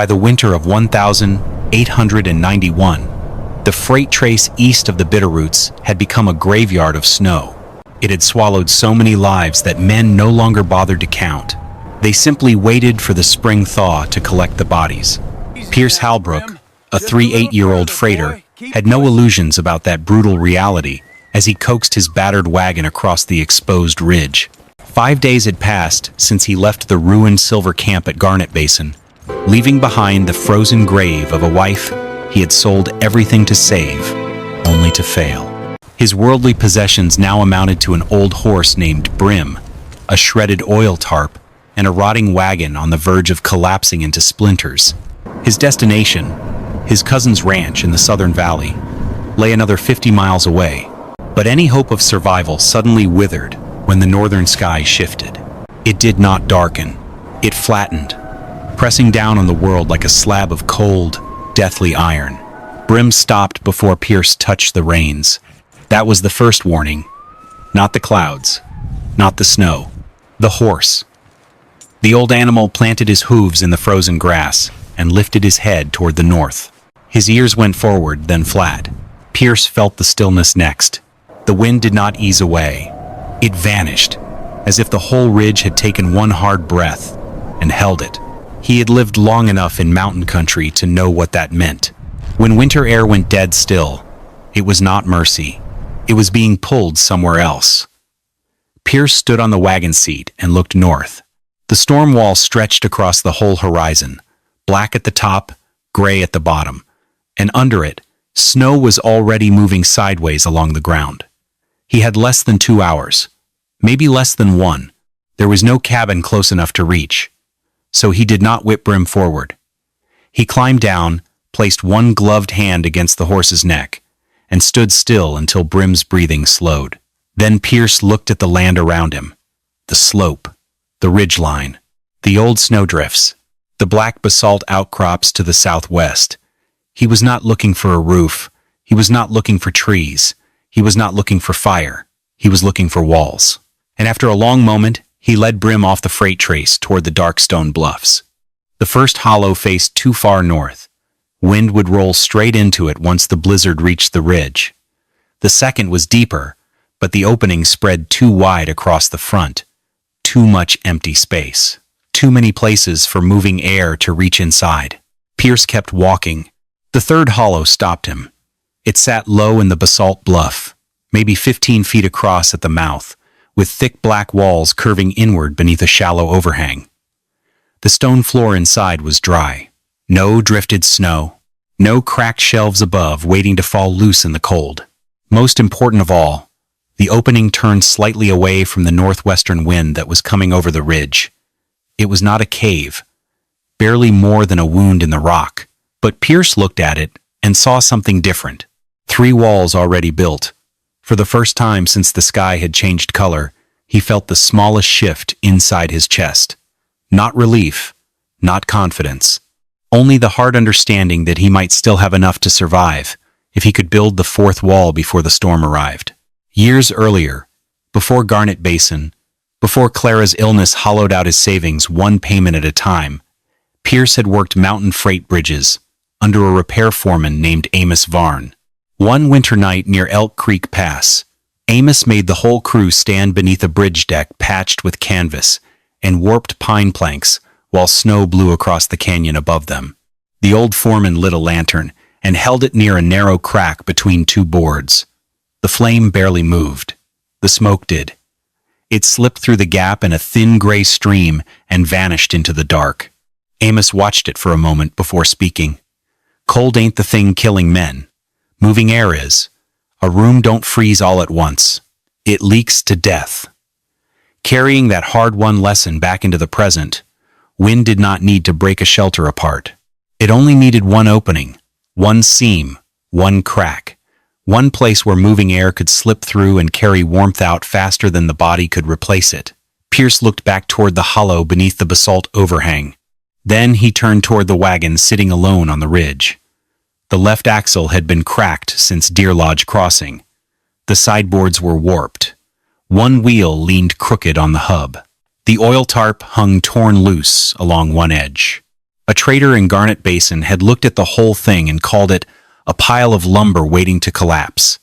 By the winter of 1891, the freight trace east of the Bitterroots had become a graveyard of snow. It had swallowed so many lives that men no longer bothered to count. They simply waited for the spring thaw to collect the bodies. Pierce Halbrook, a 38-year-old freighter, had no illusions about that brutal reality as he coaxed his battered wagon across the exposed ridge. 5 days had passed since he left the ruined silver camp at Garnet Basin, leaving behind the frozen grave of a wife he had sold everything to save, only to fail. His worldly possessions now amounted to an old horse named Brim, a shredded oil tarp, and a rotting wagon on the verge of collapsing into splinters. His destination, his cousin's ranch in the Southern Valley, lay another 50 miles away. But any hope of survival suddenly withered when the northern sky shifted. It did not darken. It flattened, pressing down on the world like a slab of cold, deathly iron. Brim stopped before Pierce touched the reins. That was the first warning. Not the clouds, not the snow, the horse. The old animal planted his hooves in the frozen grass and lifted his head toward the north. His ears went forward, then flat. Pierce felt the stillness next. The wind did not ease away. It vanished, as if the whole ridge had taken one hard breath and held it. He had lived long enough in mountain country to know what that meant. When winter air went dead still, it was not mercy. It was being pulled somewhere else. Pierce stood on the wagon seat and looked north. The storm wall stretched across the whole horizon, black at the top, gray at the bottom, and under it, snow was already moving sideways along the ground. He had less than 2 hours, maybe less than one. There was no cabin close enough to reach, so he did not whip Brim forward. He climbed down, placed one gloved hand against the horse's neck, and stood still until Brim's breathing slowed. Then Pierce looked at the land around him, the slope, the ridgeline, the old snowdrifts, the black basalt outcrops to the southwest. He was not looking for a roof. He was not looking for trees. He was not looking for fire. He was looking for walls. And after a long moment, he led Brim off the freight trace toward the dark stone bluffs. The first hollow faced too far north. Wind would roll straight into it once the blizzard reached the ridge. The second was deeper, but the opening spread too wide across the front. Too much empty space. Too many places for moving air to reach inside. Pierce kept walking. The third hollow stopped him. It sat low in the basalt bluff, maybe 15 feet across at the mouth, with thick black walls curving inward beneath a shallow overhang. The stone floor inside was dry. No drifted snow. No cracked shelves above waiting to fall loose in the cold. Most important of all, the opening turned slightly away from the northwestern wind that was coming over the ridge. It was not a cave, barely more than a wound in the rock. But Pierce looked at it and saw something different. 3 walls already built. For the first time since the sky had changed color, he felt the smallest shift inside his chest. Not relief, not confidence. Only the hard understanding that he might still have enough to survive if he could build the 4th wall before the storm arrived. Years earlier, before Garnet Basin, before Clara's illness hollowed out his savings one payment at a time, Pierce had worked mountain freight bridges under a repair foreman named Amos Varn. One winter night near Elk Creek Pass, Amos made the whole crew stand beneath a bridge deck patched with canvas and warped pine planks while snow blew across the canyon above them. The old foreman lit a lantern and held it near a narrow crack between 2 boards. The flame barely moved. The smoke did. It slipped through the gap in a thin gray stream and vanished into the dark. Amos watched it for a moment before speaking. Cold ain't the thing killing men. Moving air is. A room don't freeze all at once. It leaks to death. Carrying that hard-won lesson back into the present, wind did not need to break a shelter apart. It only needed one opening, one seam, one crack, one place where moving air could slip through and carry warmth out faster than the body could replace it. Pierce looked back toward the hollow beneath the basalt overhang. Then he turned toward the wagon sitting alone on the ridge. The left axle had been cracked since Deer Lodge Crossing. The sideboards were warped. One wheel leaned crooked on the hub. The oil tarp hung torn loose along one edge. A A trader in Garnet Basin had looked at the whole thing and called it a pile of lumber waiting to collapse.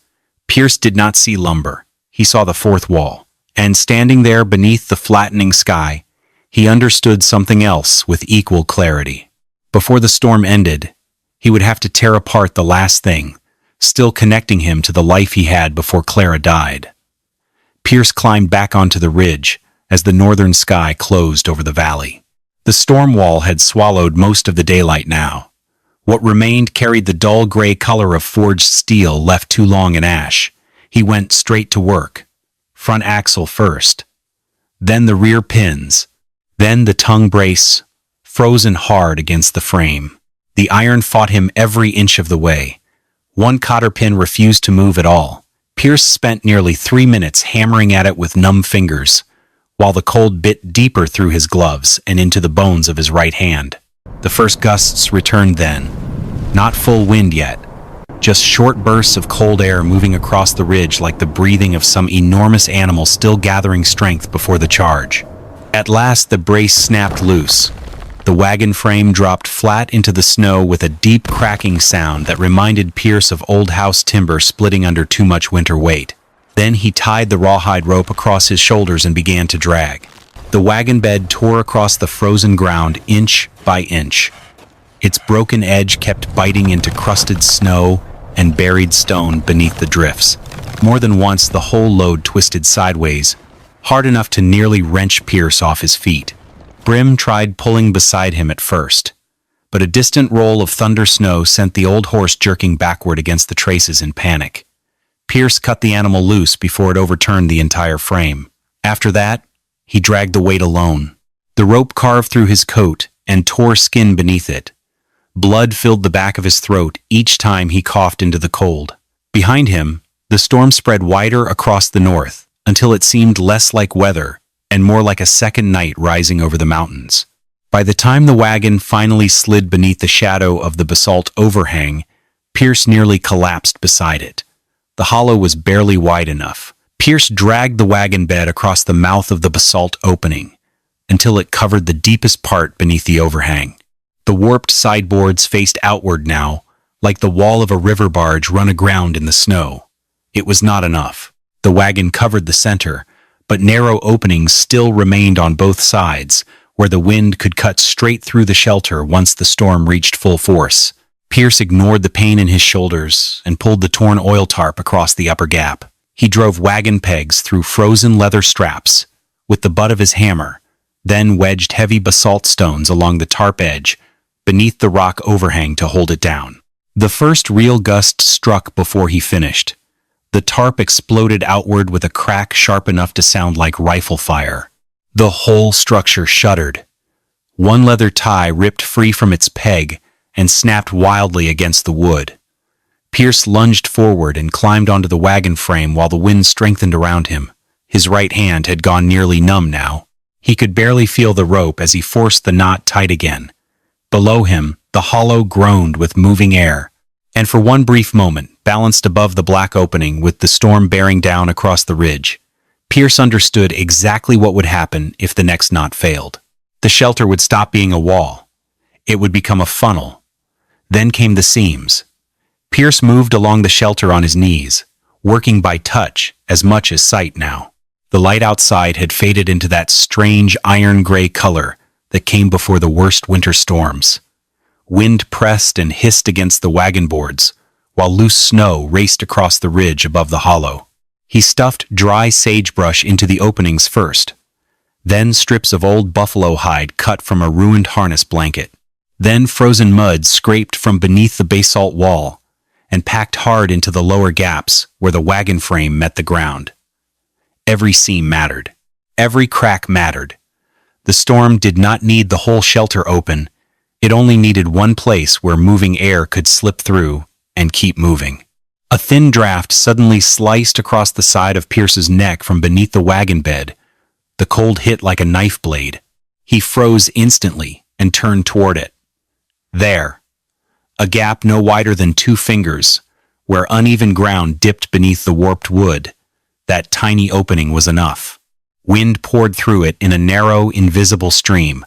Pierce did not see lumber. He saw the fourth wall. And standing there beneath the flattening sky, he understood something else with equal clarity. Before the storm ended, he would have to tear apart the last thing, still connecting him to the life he had before Clara died. Pierce climbed back onto the ridge as the northern sky closed over the valley. The storm wall had swallowed most of the daylight now. What remained carried the dull gray color of forged steel left too long in ash. He went straight to work. Front axle first, then the rear pins, then the tongue brace, frozen hard against the frame. The iron fought him every inch of the way. One cotter pin refused to move at all. Pierce spent nearly 3 minutes hammering at it with numb fingers, while the cold bit deeper through his gloves and into the bones of his right hand. The first gusts returned then. Not full wind yet. Just short bursts of cold air moving across the ridge like the breathing of some enormous animal still gathering strength before the charge. At last the brace snapped loose. The wagon frame dropped flat into the snow with a deep cracking sound that reminded Pierce of old house timber splitting under too much winter weight. Then he tied the rawhide rope across his shoulders and began to drag. The wagon bed tore across the frozen ground inch by inch. Its broken edge kept biting into crusted snow and buried stone beneath the drifts. More than once the whole load twisted sideways, hard enough to nearly wrench Pierce off his feet. Brim tried pulling beside him at first, but a distant roll of thunder snow sent the old horse jerking backward against the traces in panic. Pierce cut the animal loose before it overturned the entire frame. After that, he dragged the weight alone. The rope carved through his coat and tore skin beneath it. Blood filled the back of his throat each time he coughed into the cold. Behind him, the storm spread wider across the north until it seemed less like weather and more like a second night rising over the mountains. By the time the wagon finally slid beneath the shadow of the basalt overhang, Pierce nearly collapsed beside it. The hollow was barely wide enough. Pierce dragged the wagon bed across the mouth of the basalt opening until it covered the deepest part beneath the overhang. The warped sideboards faced outward now, like the wall of a river barge run aground in the snow. It was not enough. The wagon covered the center, but narrow openings still remained on both sides, where the wind could cut straight through the shelter once the storm reached full force. Pierce ignored the pain in his shoulders and pulled the torn oil tarp across the upper gap. He drove wagon pegs through frozen leather straps with the butt of his hammer, then wedged heavy basalt stones along the tarp edge beneath the rock overhang to hold it down. The first real gust struck before he finished. The tarp exploded outward with a crack sharp enough to sound like rifle fire. The whole structure shuddered. One leather tie ripped free from its peg and snapped wildly against the wood. Pierce lunged forward and climbed onto the wagon frame while the wind strengthened around him. His right hand had gone nearly numb now. He could barely feel the rope as he forced the knot tight again. Below him, the hollow groaned with moving air, and for one brief moment, balanced above the black opening with the storm bearing down across the ridge, Pierce understood exactly what would happen if the next knot failed. The shelter would stop being a wall. It would become a funnel. Then came the seams. Pierce moved along the shelter on his knees, working by touch as much as sight now. The light outside had faded into that strange iron-gray color that came before the worst winter storms. Wind pressed and hissed against the wagon boards, while loose snow raced across the ridge above the hollow. He stuffed dry sagebrush into the openings first, then strips of old buffalo hide cut from a ruined harness blanket, then frozen mud scraped from beneath the basalt wall and packed hard into the lower gaps where the wagon frame met the ground. Every seam mattered. Every crack mattered. The storm did not need the whole shelter open. It only needed one place where moving air could slip through and keep moving. A thin draft suddenly sliced across the side of Pierce's neck from beneath the wagon bed. The cold hit like a knife blade. He froze instantly and turned toward it. There, a gap no wider than 2 fingers, where uneven ground dipped beneath the warped wood. That tiny opening was enough. Wind poured through it in a narrow, invisible stream,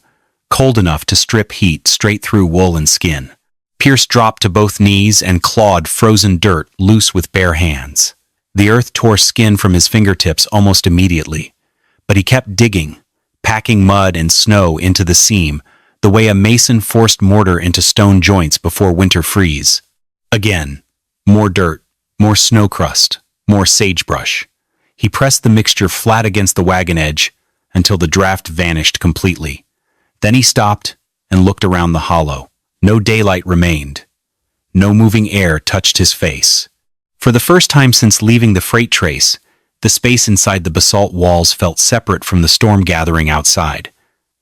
cold enough to strip heat straight through wool and skin. Pierce dropped to both knees and clawed frozen dirt loose with bare hands. The earth tore skin from his fingertips almost immediately, but he kept digging, packing mud and snow into the seam, the way a mason forced mortar into stone joints before winter freeze. Again, more dirt, more snow crust, more sagebrush. He pressed the mixture flat against the wagon edge until the draft vanished completely. Then he stopped and looked around the hollow. No daylight remained. No moving air touched his face. For the first time since leaving the freight trace, the space inside the basalt walls felt separate from the storm gathering outside.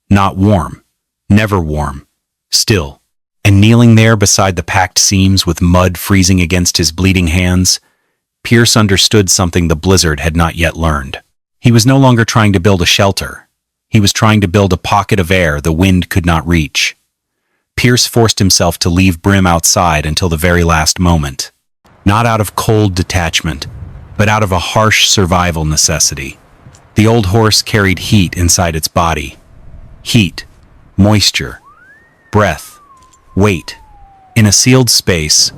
Not warm. Never warm. Still. And kneeling there beside the packed seams with mud freezing against his bleeding hands, Pierce understood something the blizzard had not yet learned. He was no longer trying to build a shelter. He was trying to build a pocket of air the wind could not reach. Pierce forced himself to leave Brim outside until the very last moment. Not out of cold detachment, but out of a harsh survival necessity. The old horse carried heat inside its body. Heat, moisture, breath, weight. In a sealed space,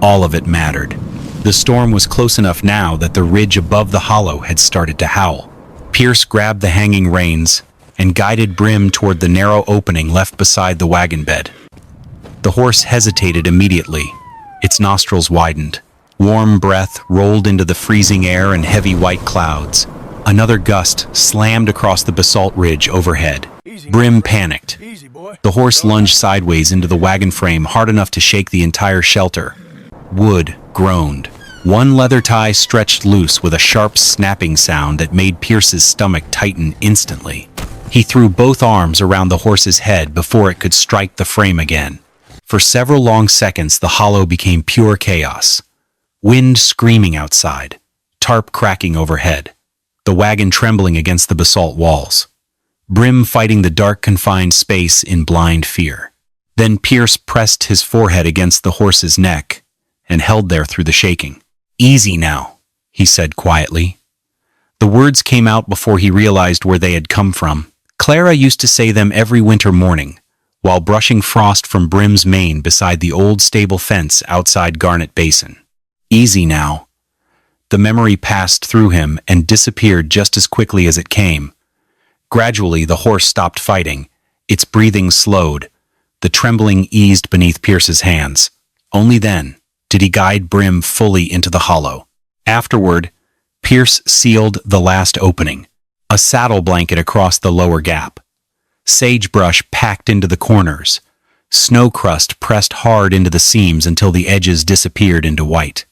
all of it mattered. The storm was close enough now that the ridge above the hollow had started to howl. Pierce grabbed the hanging reins and guided Brim toward the narrow opening left beside the wagon bed. The horse hesitated immediately. Its nostrils widened. Warm breath rolled into the freezing air and heavy white clouds. Another gust slammed across the basalt ridge overhead. Brim panicked. The horse lunged sideways into the wagon frame hard enough to shake the entire shelter. Wood groaned. One leather tie stretched loose with a sharp snapping sound that made Pierce's stomach tighten instantly. He threw both arms around the horse's head before it could strike the frame again. For several long seconds, the hollow became pure chaos. Wind screaming outside, tarp cracking overhead, the wagon trembling against the basalt walls. Brim fighting the dark confined space in blind fear. Then Pierce pressed his forehead against the horse's neck and held there through the shaking. "Easy now," he said quietly. The words came out before he realized where they had come from. Clara used to say them every winter morning, while brushing frost from Brim's mane beside the old stable fence outside Garnet Basin. Easy now. The memory passed through him and disappeared just as quickly as it came. Gradually, the horse stopped fighting. Its breathing slowed. The trembling eased beneath Pierce's hands. Only then did he guide Brim fully into the hollow. Afterward, Pierce sealed the last opening, a saddle blanket across the lower gap. Sagebrush packed into the corners. Snow crust pressed hard into the seams until the edges disappeared into white.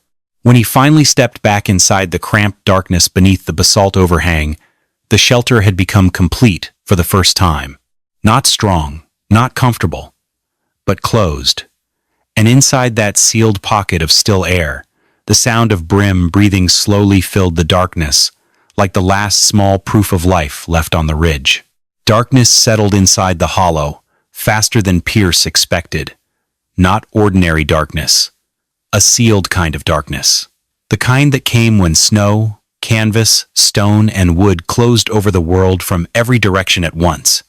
When he finally stepped back inside the cramped darkness beneath the basalt overhang, the shelter had become complete for the first time. Not strong, not comfortable, but closed. And inside that sealed pocket of still air, the sound of Brim breathing slowly filled the darkness, like the last small proof of life left on the ridge. Darkness settled inside the hollow, faster than Pierce expected. Not ordinary darkness. A sealed kind of darkness. The kind that came when snow, canvas, stone, and wood closed over the world from every direction at once.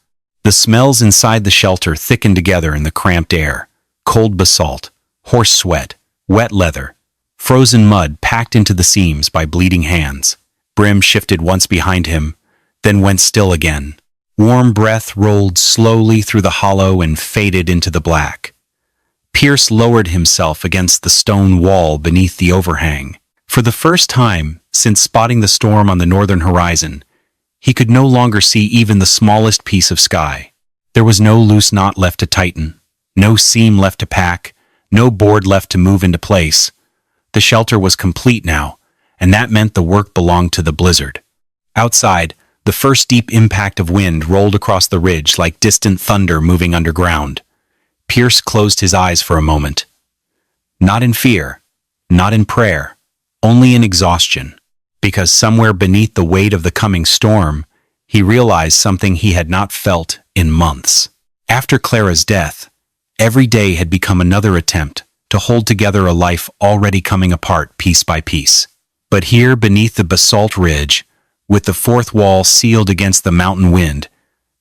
The smells inside the shelter thickened together in the cramped air. Cold basalt, horse sweat, wet leather, frozen mud packed into the seams by bleeding hands. Brim shifted once behind him, then went still again. Warm breath rolled slowly through the hollow and faded into the black. Pierce lowered himself against the stone wall beneath the overhang. For the first time since spotting the storm on the northern horizon, he could no longer see even the smallest piece of sky. There was no loose knot left to tighten, no seam left to pack, no board left to move into place. The shelter was complete now, and that meant the work belonged to the blizzard. Outside, the first deep impact of wind rolled across the ridge like distant thunder moving underground. Pierce closed his eyes for a moment. Not in fear, not in prayer, only in exhaustion, because somewhere beneath the weight of the coming storm, he realized something he had not felt in months. After Clara's death, every day had become another attempt to hold together a life already coming apart piece by piece. But here beneath the basalt ridge, with the fourth wall sealed against the mountain wind,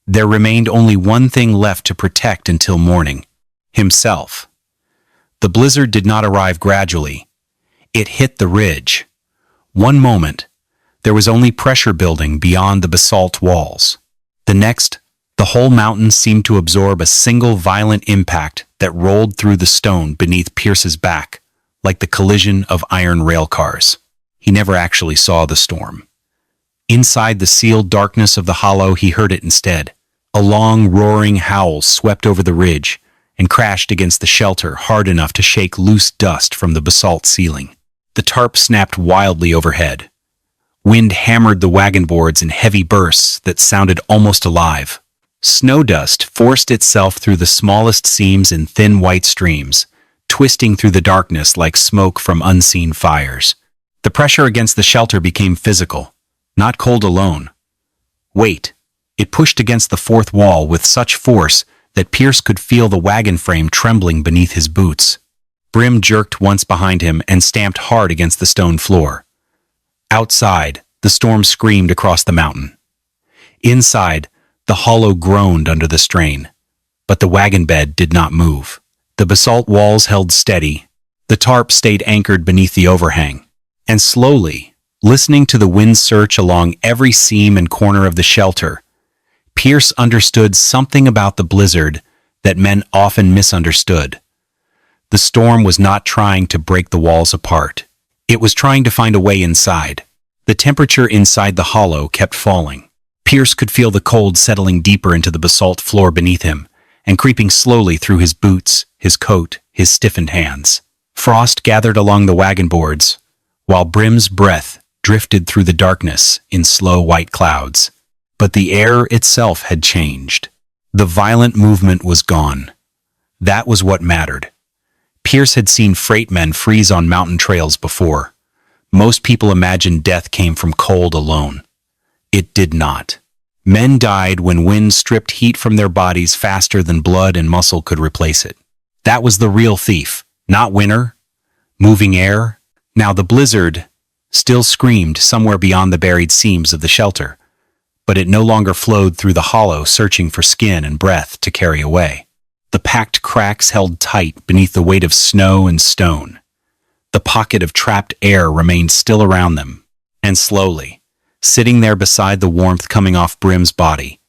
There remained only one thing left to protect until morning: himself. The blizzard did not arrive gradually. It hit the ridge. One moment, there was only pressure building beyond the basalt walls. The next, the whole mountain seemed to absorb a single violent impact that rolled through the stone beneath Pierce's back, like the collision of iron rail cars. He never actually saw the storm. Inside the sealed darkness of the hollow, he heard it instead. A long, roaring howl swept over the ridge and crashed against the shelter hard enough to shake loose dust from the basalt ceiling. The tarp snapped wildly overhead. Wind hammered the wagon boards in heavy bursts that sounded almost alive. Snow dust forced itself through the smallest seams in thin white streams, twisting through the darkness like smoke from unseen fires. The pressure against the shelter became physical, not cold alone. Weight. It pushed against the fourth wall with such force that Pierce could feel the wagon frame trembling beneath his boots. Brim jerked once behind him and stamped hard against the stone floor. Outside, the storm screamed across the mountain. Inside, the hollow groaned under the strain, but the wagon bed did not move. The basalt walls held steady. The tarp stayed anchored beneath the overhang. And slowly, listening to the wind search along every seam and corner of the shelter, Pierce understood something about the blizzard that men often misunderstood. The storm was not trying to break the walls apart. It was trying to find a way inside. The temperature inside the hollow kept falling. Pierce could feel the cold settling deeper into the basalt floor beneath him and creeping slowly through his boots, his coat, his stiffened hands. Frost gathered along the wagon boards, while Brim's breath drifted through the darkness in slow white clouds. But the air itself had changed. The violent movement was gone. That was what mattered. Pierce had seen freight men freeze on mountain trails before. Most people imagined death came from cold alone. It did not. Men died when wind stripped heat from their bodies faster than blood and muscle could replace it. That was the real thief, not winter, moving air. Now the blizzard still screamed somewhere beyond the buried seams of the shelter, but it no longer flowed through the hollow searching for skin and breath to carry away. The packed cracks held tight beneath the weight of snow and stone. The pocket of trapped air remained still around them, and slowly, sitting there beside the warmth coming off Brim's body,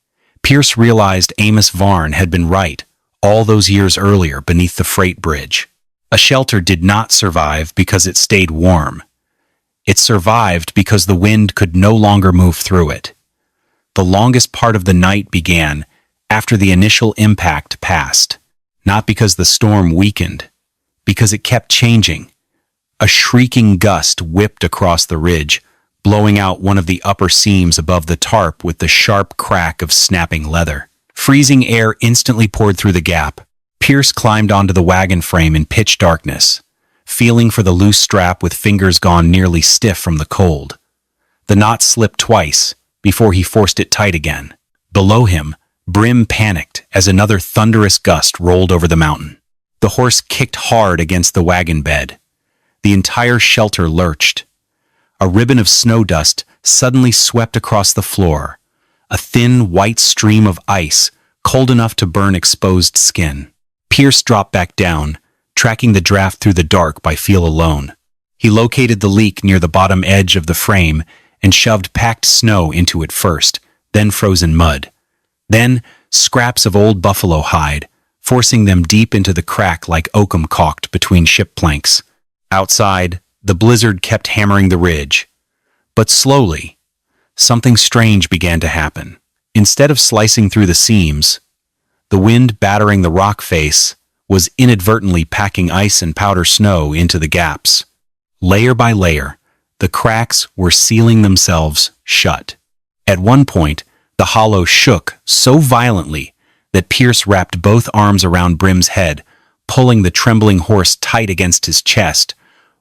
Pierce realized Amos Varn had been right all those years earlier beneath the freight bridge. A shelter did not survive because it stayed warm. It survived because the wind could no longer move through it. The longest part of the night began after the initial impact passed, not because the storm weakened, because it kept changing. A shrieking gust whipped across the ridge, blowing out one of the upper seams above the tarp with the sharp crack of snapping leather. Freezing air instantly poured through the gap. Pierce climbed onto the wagon frame in pitch darkness, feeling for the loose strap with fingers gone nearly stiff from the cold. The knot slipped twice before he forced it tight again. Below him, Brim panicked as another thunderous gust rolled over the mountain. The horse kicked hard against the wagon bed. The entire shelter lurched. A ribbon of snow dust suddenly swept across the floor, a thin white stream of ice cold enough to burn exposed skin. Pierce dropped back down, tracking the draft through the dark by feel alone. He located the leak near the bottom edge of the frame and shoved packed snow into it first, then frozen mud. Then scraps of old buffalo hide, forcing them deep into the crack like oakum caulked between ship planks. Outside, the blizzard kept hammering the ridge. But slowly, something strange began to happen. Instead of slicing through the seams, the wind battering the rock face was inadvertently packing ice and powder snow into the gaps. Layer by layer, the cracks were sealing themselves shut. At one point, the hollow shook so violently that Pierce wrapped both arms around Brim's head, pulling the trembling horse tight against his chest,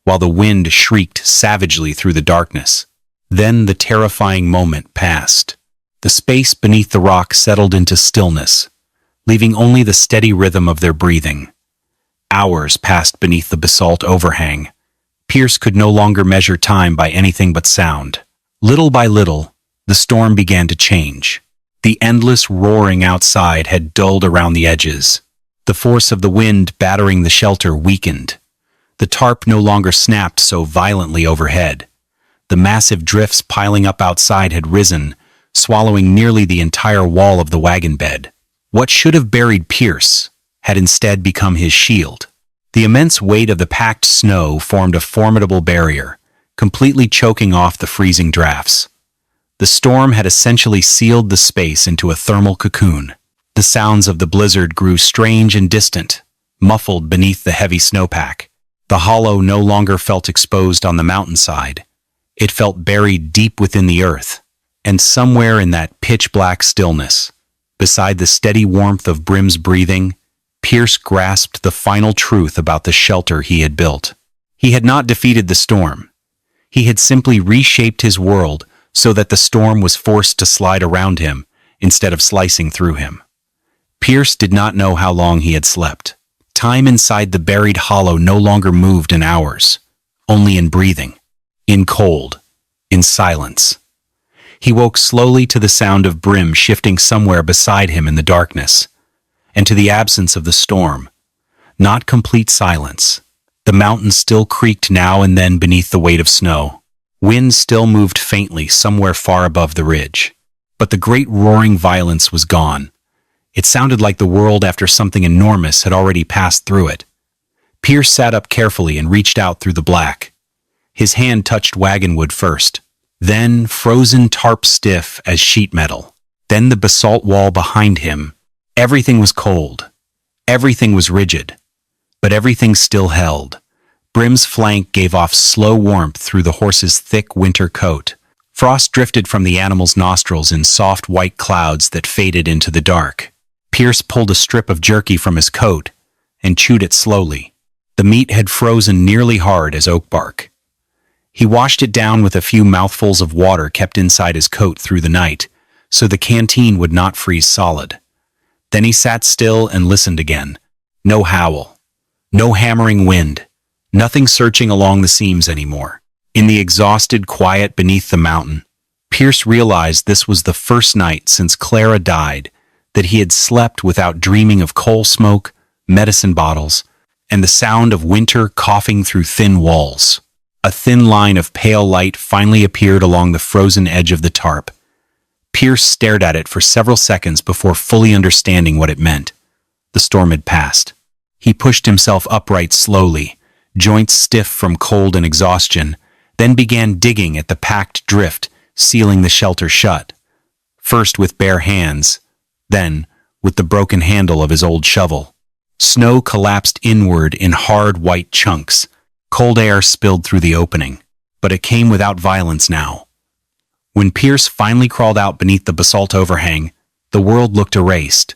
while the wind shrieked savagely through the darkness. Then the terrifying moment passed. The space beneath the rock settled into stillness, leaving only the steady rhythm of their breathing. Hours passed beneath the basalt overhang. Pierce could no longer measure time by anything but sound. Little by little, the storm began to change. The endless roaring outside had dulled around the edges. The force of the wind battering the shelter weakened. The tarp no longer snapped so violently overhead. The massive drifts piling up outside had risen, swallowing nearly the entire wall of the wagon bed. What should have buried Pierce had instead become his shield. The immense weight of the packed snow formed a formidable barrier, completely choking off the freezing drafts. The storm had essentially sealed the space into a thermal cocoon. The sounds of the blizzard grew strange and distant, muffled beneath the heavy snowpack. The hollow no longer felt exposed on the mountainside. It felt buried deep within the earth, and somewhere in that pitch-black stillness, beside the steady warmth of Brim's breathing, Pierce grasped the final truth about the shelter he had built. He had not defeated the storm. He had simply reshaped his world so that the storm was forced to slide around him instead of slicing through him. Pierce did not know how long he had slept. Time inside the buried hollow no longer moved in hours, only in breathing, in cold, in silence. He woke slowly to the sound of Brim shifting somewhere beside him in the darkness, and to the absence of the storm. Not complete silence. The mountain still creaked now and then beneath the weight of snow. Wind still moved faintly somewhere far above the ridge. But the great roaring violence was gone. It sounded like the world after something enormous had already passed through it. Pierce sat up carefully and reached out through the black. His hand touched wagonwood first, then frozen tarp stiff as sheet metal, then the basalt wall behind him. Everything was cold. Everything was rigid. But everything still held. Brim's flank gave off slow warmth through the horse's thick winter coat. Frost drifted from the animal's nostrils in soft white clouds that faded into the dark. Pierce pulled a strip of jerky from his coat and chewed it slowly. The meat had frozen nearly hard as oak bark. He washed it down with a few mouthfuls of water kept inside his coat through the night, so the canteen would not freeze solid. Then he sat still and listened again. No howl. No hammering wind. Nothing searching along the seams anymore. In the exhausted quiet beneath the mountain, Pierce realized this was the first night since Clara died that he had slept without dreaming of coal smoke, medicine bottles, and the sound of winter coughing through thin walls. A thin line of pale light finally appeared along the frozen edge of the tarp. Pierce stared at it for several seconds before fully understanding what it meant. The storm had passed. He pushed himself upright slowly, joints stiff from cold and exhaustion, then began digging at the packed drift, sealing the shelter shut. First with bare hands, then with the broken handle of his old shovel. Snow collapsed inward in hard white chunks. Cold air spilled through the opening, but it came without violence now. When Pierce finally crawled out beneath the basalt overhang, the world looked erased.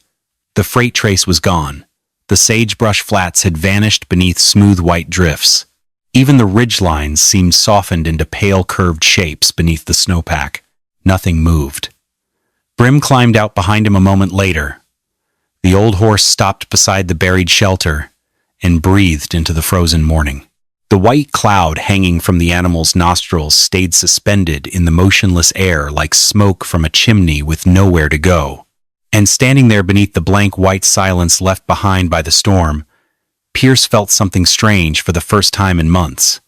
The freight trace was gone. The sagebrush flats had vanished beneath smooth white drifts. Even the ridgelines seemed softened into pale curved shapes beneath the snowpack. Nothing moved. Brim climbed out behind him a moment later. The old horse stopped beside the buried shelter and breathed into the frozen morning. The white cloud hanging from the animal's nostrils stayed suspended in the motionless air like smoke from a chimney with nowhere to go. And standing there beneath the blank white silence left behind by the storm, Pierce felt something strange for the first time in months.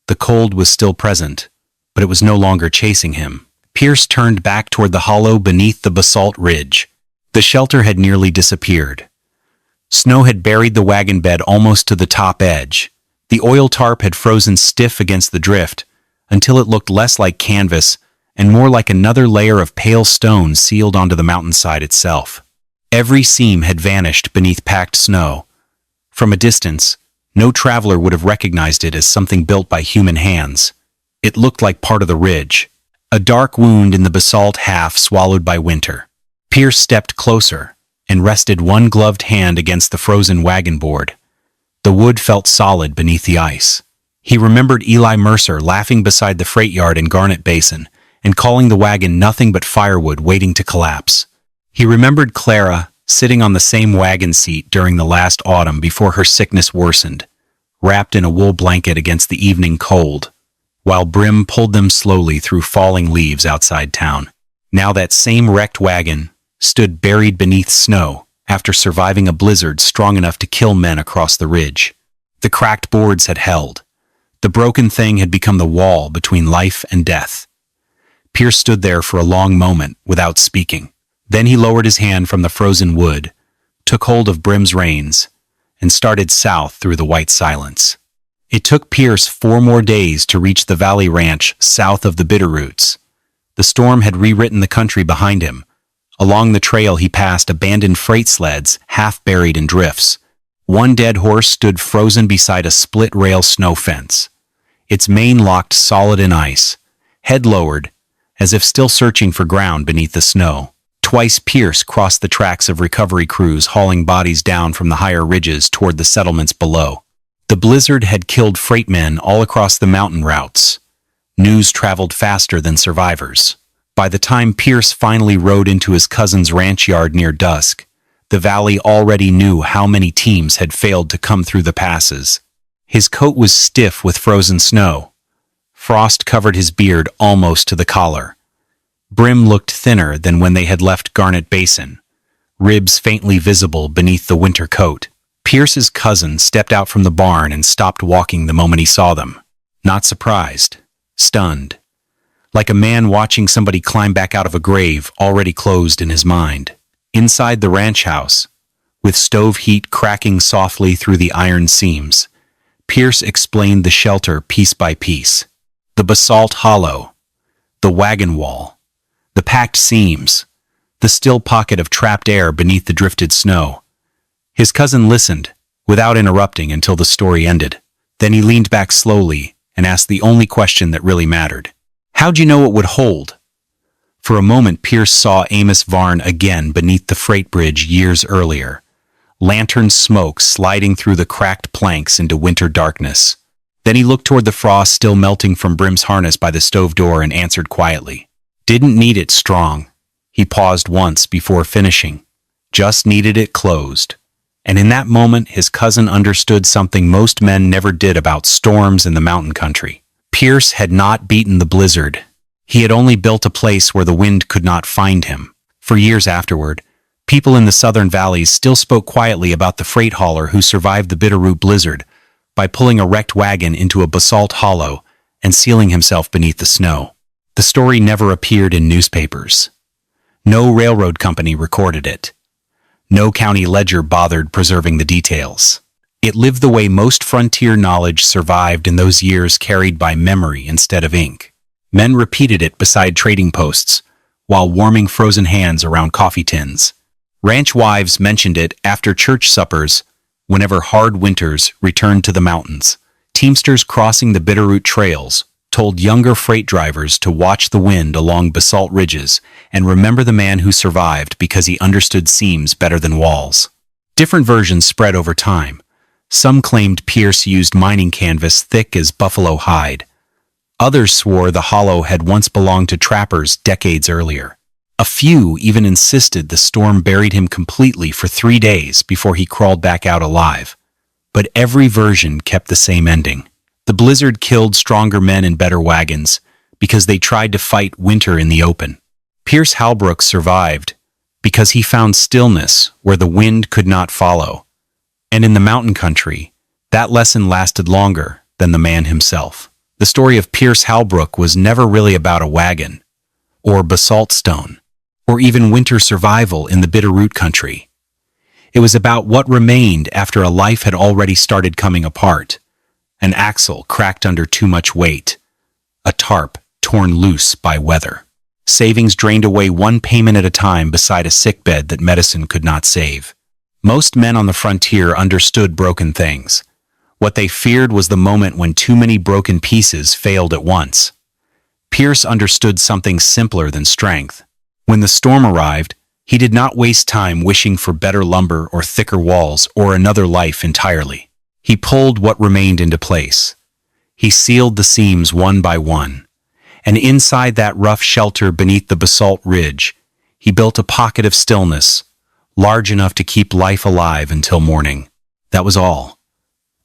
The cold was still present, but it was no longer chasing him. Pierce turned back toward the hollow beneath the basalt ridge. The shelter had nearly disappeared. Snow had buried the wagon bed almost to the top edge. The oil tarp had frozen stiff against the drift until it looked less like canvas and more like another layer of pale stone sealed onto the mountainside itself. Every seam had vanished beneath packed snow. From a distance, no traveler would have recognized it as something built by human hands. It looked like part of the ridge, a dark wound in the basalt half swallowed by winter. Pierce stepped closer and rested one gloved hand against the frozen wagon board. The wood felt solid beneath the ice. He remembered Eli Mercer laughing beside the freight yard in Garnet Basin and calling the wagon nothing but firewood waiting to collapse. He remembered Clara sitting on the same wagon seat during the last autumn before her sickness worsened, wrapped in a wool blanket against the evening cold, while Brim pulled them slowly through falling leaves outside town. Now that same wrecked wagon stood buried beneath snow after surviving a blizzard strong enough to kill men across the ridge. The cracked boards had held. The broken thing had become the wall between life and death. Pierce stood there for a long moment without speaking. Then he lowered his hand from the frozen wood, took hold of Brim's reins, and started south through the white silence. It took Pierce 4 more days to reach the valley ranch south of the Bitterroots. The storm had rewritten the country behind him. Along the trail he passed abandoned freight sleds, half buried in drifts. One dead horse stood frozen beside a split-rail snow fence, its mane locked solid in ice, head lowered, as if still searching for ground beneath the snow. Twice Pierce crossed the tracks of recovery crews hauling bodies down from the higher ridges toward the settlements below. The blizzard had killed freight men all across the mountain routes. News traveled faster than survivors. By the time Pierce finally rode into his cousin's ranch yard near dusk, the valley already knew how many teams had failed to come through the passes. His coat was stiff with frozen snow. Frost covered his beard almost to the collar. Brim looked thinner than when they had left Garnet Basin, ribs faintly visible beneath the winter coat. Pierce's cousin stepped out from the barn and stopped walking the moment he saw them. Not surprised, stunned, like a man watching somebody climb back out of a grave already closed in his mind. Inside the ranch house, with stove heat cracking softly through the iron seams, Pierce explained the shelter piece by piece. The basalt hollow, the wagon wall, the packed seams, the still pocket of trapped air beneath the drifted snow. His cousin listened, without interrupting, until the story ended. Then he leaned back slowly and asked the only question that really mattered. "How'd you know it would hold?" For a moment, Pierce saw Amos Varn again beneath the freight bridge years earlier, lantern smoke sliding through the cracked planks into winter darkness. Then he looked toward the frost still melting from Brim's harness by the stove door and answered quietly. Didn't need it strong. He paused once before finishing. Just needed it closed. And in that moment, his cousin understood something most men never did about storms in the mountain country. Pierce had not beaten the blizzard. He had only built a place where the wind could not find him. For years afterward, people in the southern valleys still spoke quietly about the freight hauler who survived the Bitterroot blizzard by pulling a wrecked wagon into a basalt hollow and sealing himself beneath the snow. The story never appeared in newspapers. No railroad company recorded it. No county ledger bothered preserving the details. It lived the way most frontier knowledge survived in those years, carried by memory instead of ink. Men repeated it beside trading posts, while warming frozen hands around coffee tins. Ranch wives mentioned it after church suppers, whenever hard winters returned to the mountains. Teamsters crossing the Bitterroot trails told younger freight drivers to watch the wind along basalt ridges and remember the man who survived because he understood seams better than walls. Different versions spread over time. Some claimed Pierce used mining canvas thick as buffalo hide. Others swore the hollow had once belonged to trappers decades earlier. A few even insisted the storm buried him completely for 3 days before he crawled back out alive. But every version kept the same ending. The blizzard killed stronger men in better wagons because they tried to fight winter in the open. Pierce Halbrook survived because he found stillness where the wind could not follow. And in the mountain country, that lesson lasted longer than the man himself. The story of Pierce Halbrook was never really about a wagon, or basalt stone, or even winter survival in the Bitterroot country. It was about what remained after a life had already started coming apart. An axle cracked under too much weight, a tarp torn loose by weather. Savings drained away one payment at a time beside a sickbed that medicine could not save. Most men on the frontier understood broken things. What they feared was the moment when too many broken pieces failed at once. Pierce understood something simpler than strength. When the storm arrived, he did not waste time wishing for better lumber or thicker walls or another life entirely. He pulled what remained into place. He sealed the seams one by one. And inside that rough shelter beneath the basalt ridge, he built a pocket of stillness, large enough to keep life alive until morning. That was all.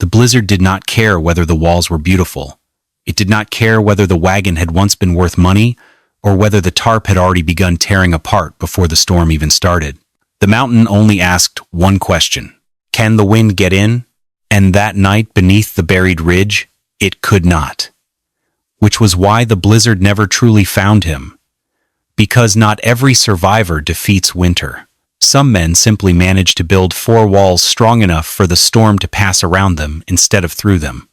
The blizzard did not care whether the walls were beautiful. It did not care whether the wagon had once been worth money or whether the tarp had already begun tearing apart before the storm even started. The mountain only asked one question: can the wind get in? And that night, beneath the buried ridge, it could not. Which was why the blizzard never truly found him. Because not every survivor defeats winter. Some men simply manage to build 4 walls strong enough for the storm to pass around them instead of through them.